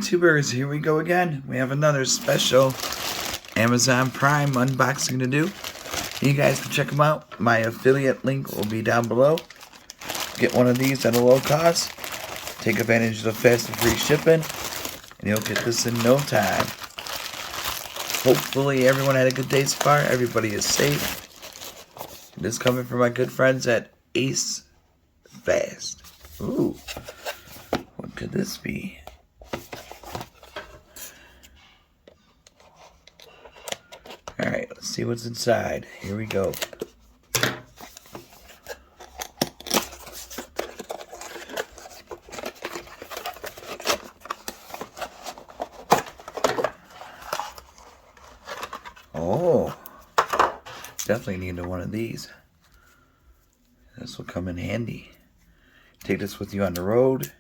YouTubers, here we go again. We have another special Amazon Prime unboxing to do. You guys can check them out. My affiliate link will be down below. Get one of these at a low cost. Take advantage of the fast and free shipping. And you'll get this in no time. Hopefully everyone had a good day so far. Everybody is safe. This is coming from my good friends at ACEFAST. Ooh. What could this be? Alright, let's see what's inside. Here we go. Oh, definitely needed one of these. This will come in handy. Take this with you on the road,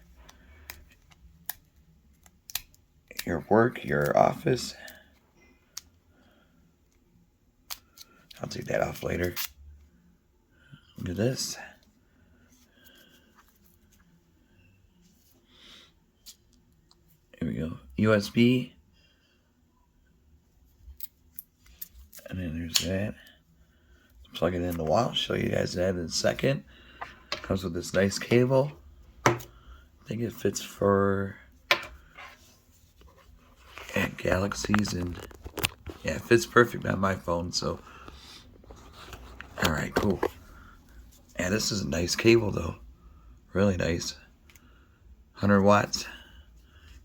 your work, your office. I'll take that off later. Look at this. Here we go. USB. And then there's that. Plug it in the wall. I'll show you guys that in a second. Comes with this nice cable. I think it fits for Galaxies and yeah, it fits perfect on my phone. So, all right, cool. Yeah, this is a nice cable though. Really nice. 100 watts.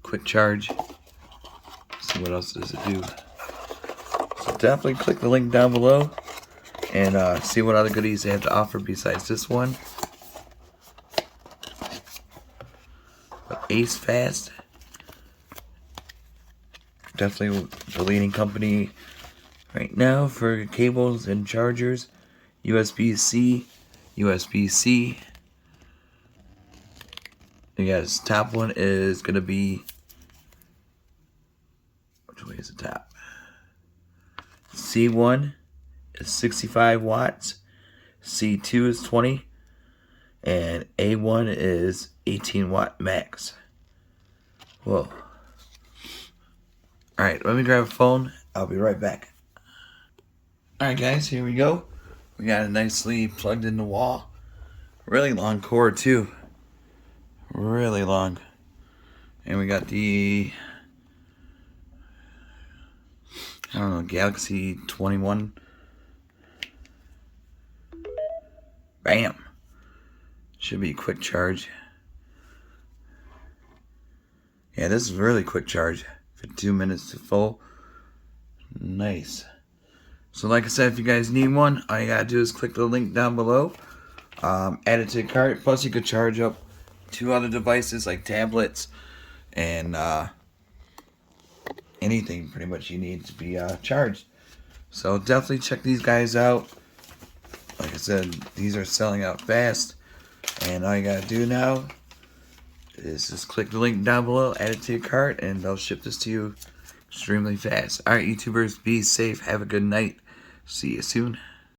Quick charge. Let's see what else does it do. So definitely click the link down below and see what other goodies they have to offer besides this one. But ACEFAST, definitely the leading company right now for cables and chargers. USB-C, USB-C. Yes, top one is gonna be, which way is the top? C1 is 65 watts, C2 is 20, and A1 is 18 watt max. Whoa. Alright, let me grab a phone. I'll be right back. Alright guys, here we go. We got it nicely plugged in the wall. Really long cord too. Really long. And we got the, I don't know, Galaxy 21. Bam. Should be a quick charge. Yeah, this is really quick charge. 52 minutes to full. Nice. So like I said, if you guys need one, all you gotta do is click the link down below. Add it to the cart. Plus you could charge up 2 other devices like tablets and anything pretty much you need to be charged. So definitely check these guys out. Like I said, these are selling out fast. And all you gotta do now is just click the link down below, add it to your cart, and they'll ship this to you extremely fast. Alright, YouTubers, be safe. Have a good night. See you soon.